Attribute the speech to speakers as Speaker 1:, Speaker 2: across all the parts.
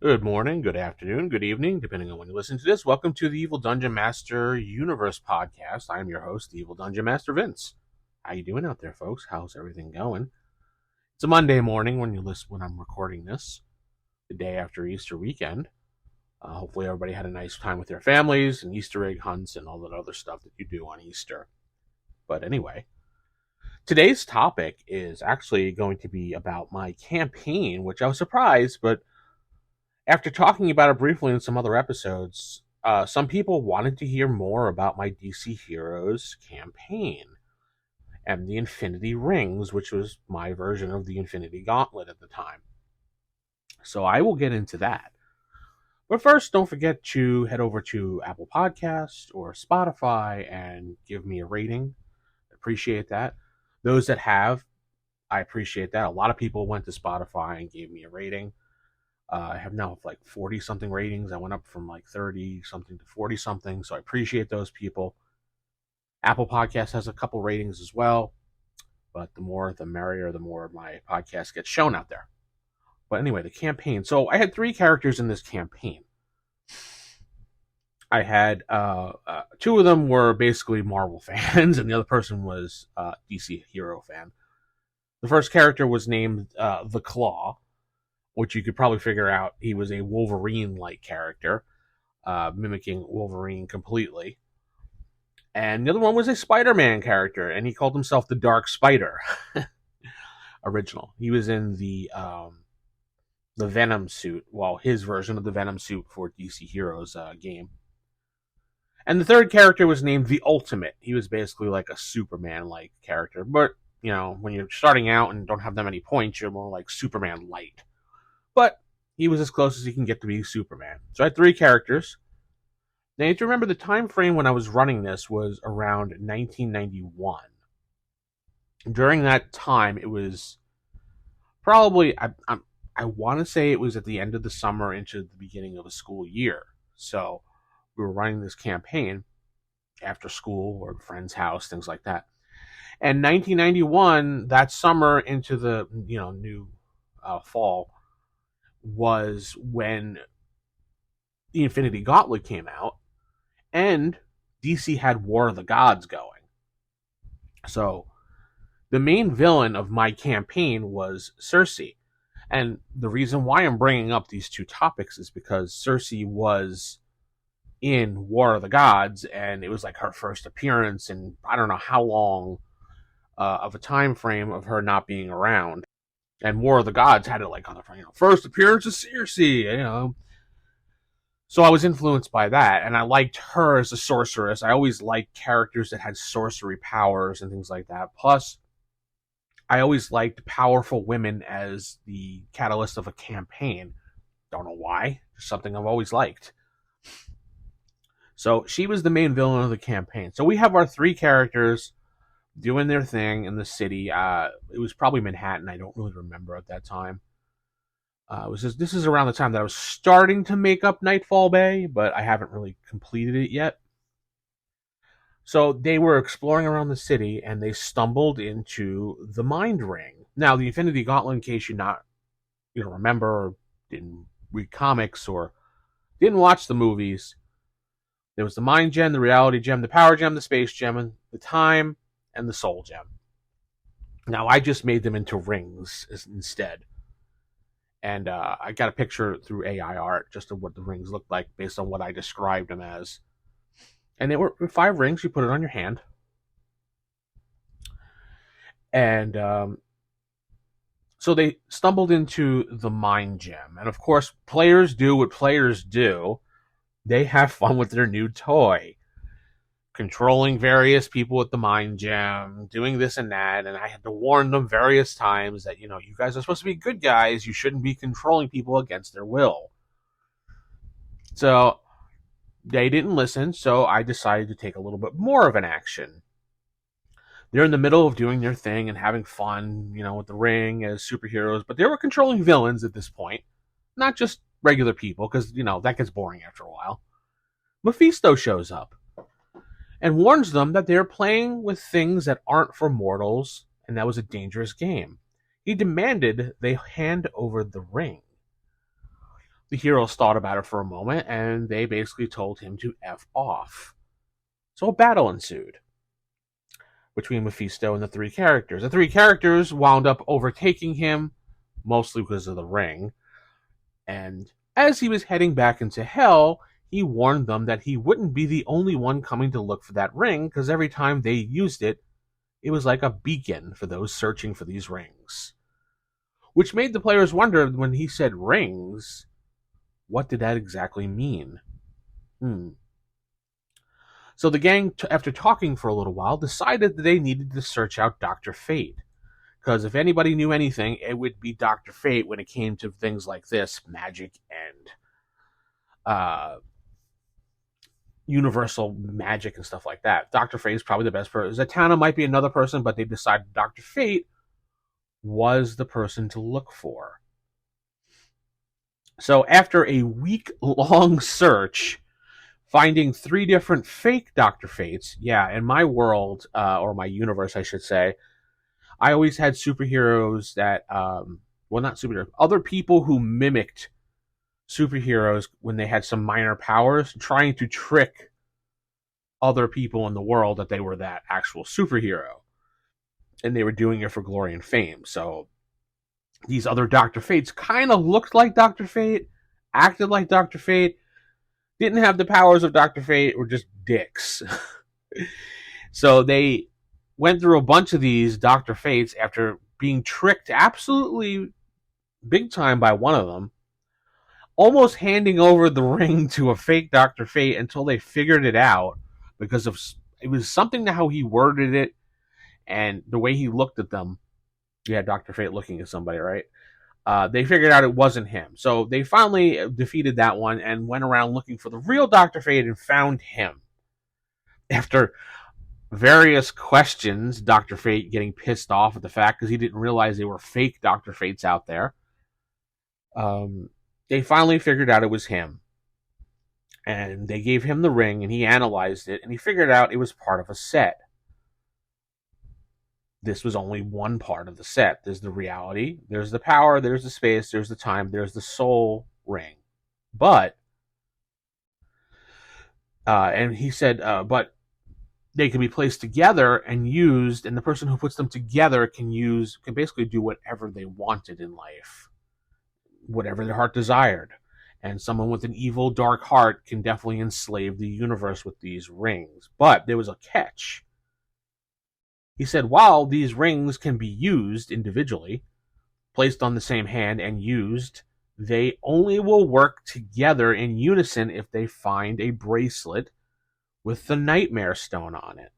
Speaker 1: Good morning, good afternoon, good evening, depending on when you listen to this. Welcome to the Evil Dungeon Master Universe podcast. I'm your host, the Evil Dungeon Master Vince. How you doing out there, folks? How's everything going? It's a Monday morning when I'm recording this, the day after Easter weekend. Hopefully, everybody had a nice time with their families and Easter egg hunts and all that other stuff that you do on Easter. But anyway, today's topic is actually going to be about my campaign, which I was surprised, but after talking about it briefly in some other episodes, some people wanted to hear more about my DC Heroes campaign and the Infinity Rings, which was my version of the Infinity Gauntlet at the time. So I will get into that. But first, don't forget to head over to Apple Podcasts or Spotify and give me a rating. Appreciate that. Those that have, I appreciate that. A lot of people went to Spotify and gave me a rating. I have now like 40 something ratings. I went up from like 30 something to 40 something. So I appreciate those people. Apple Podcasts has a couple ratings as well. But the more the merrier, the more my podcast gets shown out there. But anyway, the campaign. So I had 3 characters in this campaign. I had 2 of them were basically Marvel fans, and the other person was DC hero fan. The first character was named The Claw, which you could probably figure out he was a Wolverine-like character, mimicking Wolverine completely. And the other one was a Spider-Man character, and he called himself the Dark Spider. Original. He was in the Venom suit, well, his version of the Venom suit for DC Heroes game. And the third character was named the Ultimate. He was basically like a Superman-like character, but, you know, when you're starting out and don't have that many points, you're more like Superman light. But he was as close as he can get to be Superman. So I had 3 characters. Now you have to remember the time frame when I was running this was around 1991. During that time, it was probably, I want to say it was at the end of the summer into the beginning of a school year. So we were running this campaign after school or a friend's house, things like that. And 1991, that summer into the new fall, was when the Infinity Gauntlet came out, and DC had War of the Gods going. So the main villain of my campaign was Circe. And the reason why I'm bringing up these 2 topics is because Circe was in War of the Gods, and it was like her first appearance, and I don't know how long of a time frame of her not being around. And War of the Gods had it like on the front, first appearance of Circe, So I was influenced by that, and I liked her as a sorceress. I always liked characters that had sorcery powers and things like that. Plus, I always liked powerful women as the catalyst of a campaign. Don't know why. Just something I've always liked. So she was the main villain of the campaign. So we have our 3 characters doing their thing in the city. It was probably Manhattan. I don't really remember at that time. This is around the time that I was starting to make up Nightfall Bay, but I haven't really completed it yet. So they were exploring around the city, and they stumbled into the Mind Ring. Now, the Infinity Gauntlet, in case you remember, or didn't read comics, or didn't watch the movies, there was the Mind Gem, the Reality Gem, the Power Gem, the Space Gem, the Time, and the Soul Gem. Now, I just made them into rings instead. And I got a picture through AI art just of what the rings looked like based on what I described them as. And they were 5 rings. You put it on your hand. And so they stumbled into the Mind Gem. And of course, players do what players do. They have fun with their new toy. Controlling various people with the Mind Gem, doing this and that, and I had to warn them various times that, you guys are supposed to be good guys, you shouldn't be controlling people against their will. So, they didn't listen, so I decided to take a little bit more of an action. They're in the middle of doing their thing and having fun, with the ring as superheroes, but they were controlling villains at this point, not just regular people, because, that gets boring after a while. Mephisto shows up and warns them that they're playing with things that aren't for mortals, and that was a dangerous game. He demanded they hand over the ring. The heroes thought about it for a moment, and they basically told him to F off. So a battle ensued between Mephisto and the three characters. The three characters wound up overtaking him, mostly because of the ring. And as he was heading back into hell, he warned them that he wouldn't be the only one coming to look for that ring, because every time they used it, it was like a beacon for those searching for these rings. Which made the players wonder, when he said rings, what did that exactly mean? So the gang, after talking for a little while, decided that they needed to search out Dr. Fate. Because if anybody knew anything, it would be Dr. Fate when it came to things like this, magic and universal magic and stuff like that. Dr. Fate is probably the best person. Zatanna might be another person, but they decided Dr. Fate was the person to look for. So after a week-long search, finding 3 different fake Dr. Fates, in my world, or my universe, I should say, I always had superheroes that, not superheroes, other people who mimicked superheroes when they had some minor powers, trying to trick other people in the world that they were that actual superhero. And they were doing it for glory and fame. So these other Dr. Fates kind of looked like Dr. Fate, acted like Dr. Fate, didn't have the powers of Dr. Fate, were just dicks. So they went through a bunch of these Dr. Fates after being tricked absolutely big time by one of them, almost handing over the ring to a fake Dr. Fate until they figured it out, because of it was something to how he worded it and the way he looked at them. Yeah, Dr. Fate looking at somebody, right? They figured out it wasn't him. So they finally defeated that one and went around looking for the real Dr. Fate and found him. After various questions, Dr. Fate getting pissed off at the fact because he didn't realize they were fake Dr. Fates out there. They finally figured out it was him. And they gave him the ring, and he analyzed it, and he figured out it was part of a set. This was only one part of the set. There's the reality, there's the power, there's the space, there's the time, there's the soul ring. But, and he said, but they can be placed together and used, and the person who puts them together can basically do whatever they wanted in life, whatever their heart desired. And someone with an evil, dark heart can definitely enslave the universe with these rings. But there was a catch. He said, while these rings can be used individually, placed on the same hand and used, they only will work together in unison if they find a bracelet with the Nightmare Stone on it.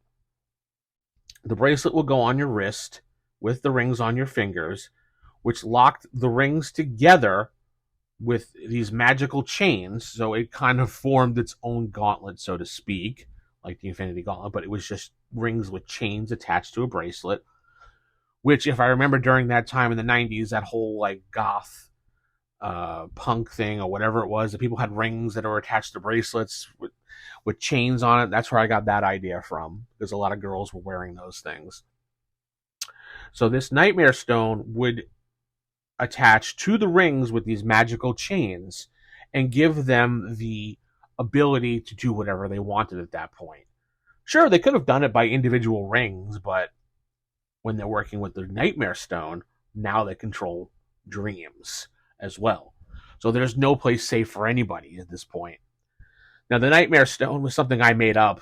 Speaker 1: The bracelet will go on your wrist with the rings on your fingers, which locked the rings together with these magical chains, so it kind of formed its own gauntlet, so to speak, like the Infinity Gauntlet, but it was just rings with chains attached to a bracelet, which, if I remember during that time in the 90s, that whole like goth punk thing or whatever it was, that people had rings that were attached to bracelets with chains on it. That's where I got that idea from, because a lot of girls were wearing those things. So this Nightmare Stone would attach to the rings with these magical chains and give them the ability to do whatever they wanted at that point. Sure, they could have done it by individual rings, but when they're working with the Nightmare Stone, now they control dreams as well. So there's no place safe for anybody at this point. Now, the Nightmare Stone was something I made up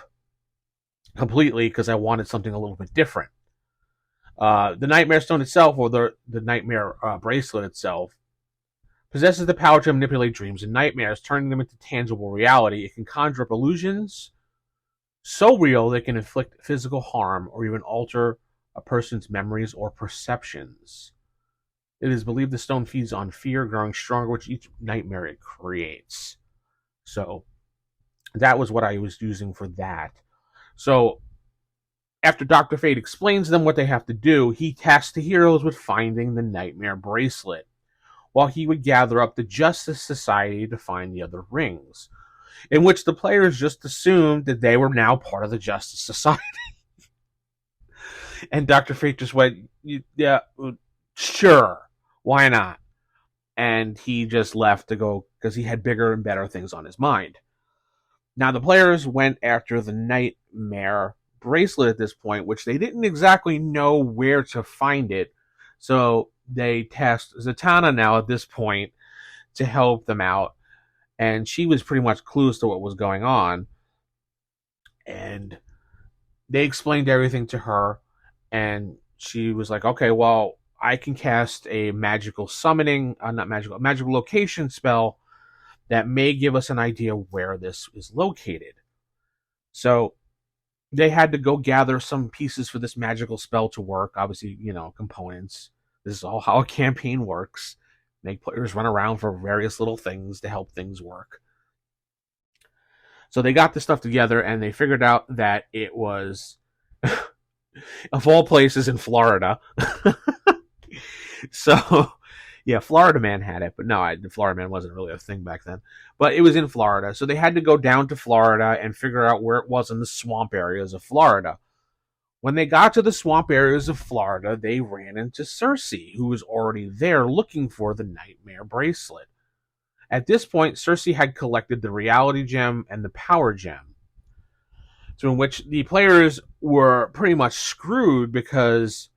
Speaker 1: completely because I wanted something a little bit different. The Nightmare Stone itself, or the Nightmare Bracelet itself, possesses the power to manipulate dreams and nightmares, turning them into tangible reality. It can conjure up illusions so real they can inflict physical harm or even alter a person's memories or perceptions. It is believed the stone feeds on fear, growing stronger with each nightmare it creates. So that was what I was using for that. So after Dr. Fate explains to them what they have to do, he tasks the heroes with finding the Nightmare Bracelet, while he would gather up the Justice Society to find the other rings, in which the players just assumed that they were now part of the Justice Society. And Dr. Fate just went, yeah, sure, why not? and he just left to go because he had bigger and better things on his mind. Now, the players went after the Nightmare bracelet at this point, which they didn't exactly know where to find it. So they tasked Zatanna now at this point to help them out. And she was pretty much clueless to what was going on. And they explained everything to her. And she was like, okay, well, I can cast a magical summoning, magical location spell that may give us an idea where this is located. So they had to go gather some pieces for this magical spell to work. Obviously, components. This is all how a campaign works. Make players run around for various little things to help things work. So they got this stuff together and they figured out that it was, of all places, in Florida. So, yeah, Florida Man had it, but no, the Florida Man wasn't really a thing back then. But it was in Florida, so they had to go down to Florida and figure out where it was in the swamp areas of Florida. When they got to the swamp areas of Florida, they ran into Circe, who was already there looking for the Nightmare bracelet. At this point, Circe had collected the Reality Gem and the Power Gem, so in which the players were pretty much screwed because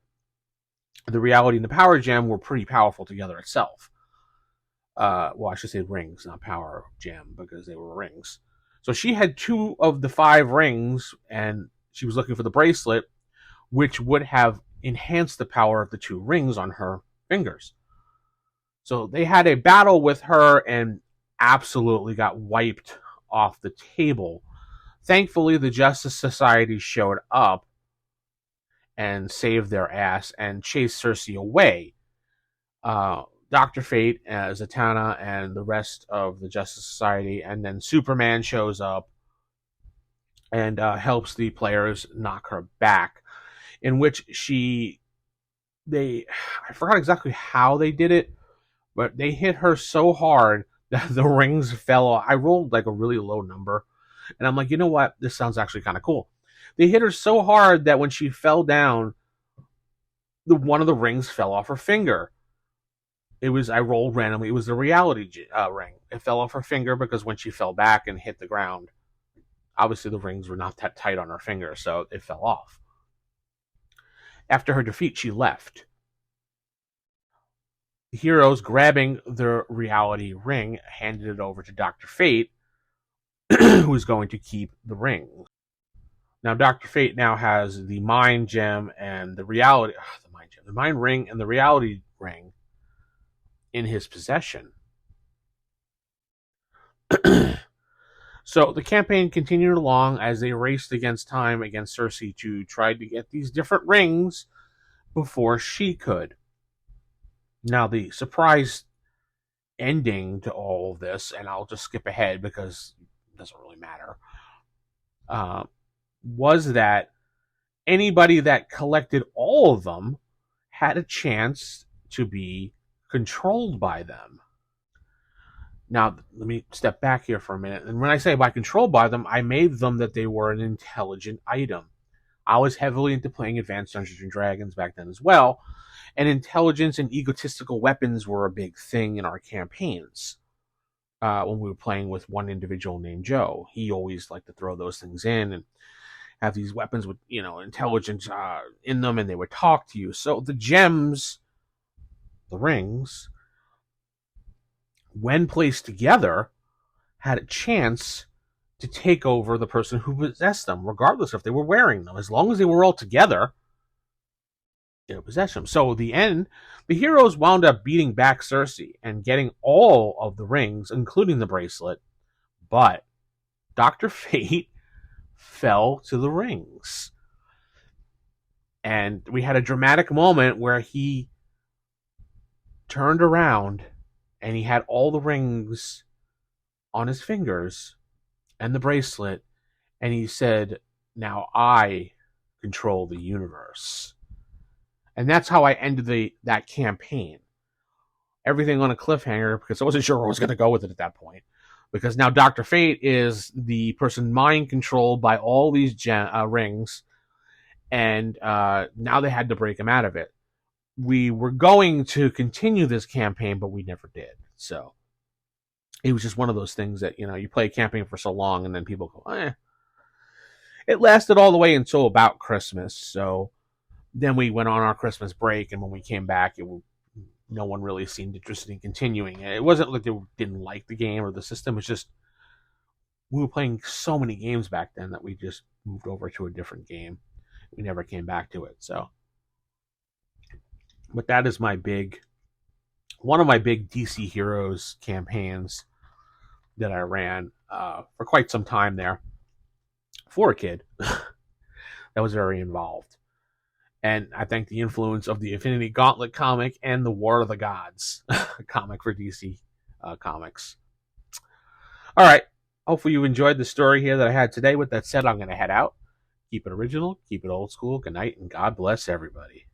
Speaker 1: the Reality and the Power Gem were pretty powerful together itself. Well, I should say rings, not Power Gem, because they were rings. So she had 2 of the 5 rings, and she was looking for the bracelet, which would have enhanced the power of the 2 rings on her fingers. So they had a battle with her and absolutely got wiped off the table. Thankfully, the Justice Society showed up and saved their ass and chased Circe away. Dr. Fate, Zatanna, and the rest of the Justice Society, and then Superman shows up and helps the players knock her back, in which I forgot exactly how they did it, but they hit her so hard that the rings fell off. I rolled like a really low number, and I'm like, you know what? This sounds actually kind of cool. They hit her so hard that when she fell down, one of the rings fell off her finger. I rolled randomly. It was the Reality ring. It fell off her finger because when she fell back and hit the ground, obviously the rings were not that tight on her finger, so it fell off. After her defeat, she left. The heroes, grabbing the Reality ring, handed it over to Dr. Fate, who is going to keep the ring. Now, Dr. Fate now has the Mind Gem and the Mind Ring and the Reality Ring in his possession. So the campaign continued along as they raced against time against Circe to try to get these different rings before she could. Now, the surprise ending to all of this, and I'll just skip ahead because it doesn't really matter, was that anybody that collected all of them had a chance to be controlled by them. Now, let me step back here for a minute. And when I say by controlled by them, I made them that they were an intelligent item. I was heavily into playing Advanced Dungeons & Dragons back then as well, and intelligence and egotistical weapons were a big thing in our campaigns. When we were playing with one individual named Joe, he always liked to throw those things in and have these weapons with, intelligence in them, and they would talk to you. So the gems, the rings, when placed together, had a chance to take over the person who possessed them, regardless if they were wearing them. As long as they were all together, they would possess them. So at the end, the heroes wound up beating back Circe and getting all of the rings, including the bracelet, but Dr. Fate fell to the rings. And we had a dramatic moment where he turned around and he had all the rings on his fingers and the bracelet, and he said, "Now I control the universe." And that's how I ended that campaign. Everything on a cliffhanger, because I wasn't sure where I was going to go with it at that point. Because now Dr. Fate is the person mind controlled by all these rings, and now they had to break him out of it. we were going to continue this campaign, but we never did. So it was just one of those things that, you play a campaign for so long and then people go, eh. It lasted all the way until about Christmas. So then we went on our Christmas break, and when we came back, no one really seemed interested in continuing. It wasn't like they didn't like the game or the system. It's just we were playing so many games back then that we just moved over to a different game. We never came back to it. So, but that is one of my big DC Heroes campaigns that I ran for quite some time there for a kid that was very involved. And I think the influence of the Infinity Gauntlet comic and the War of the Gods comic for DC Comics. All right. Hopefully you enjoyed the story here that I had today. With that said, I'm going to head out. Keep it original, keep it old school. Good night, and God bless everybody.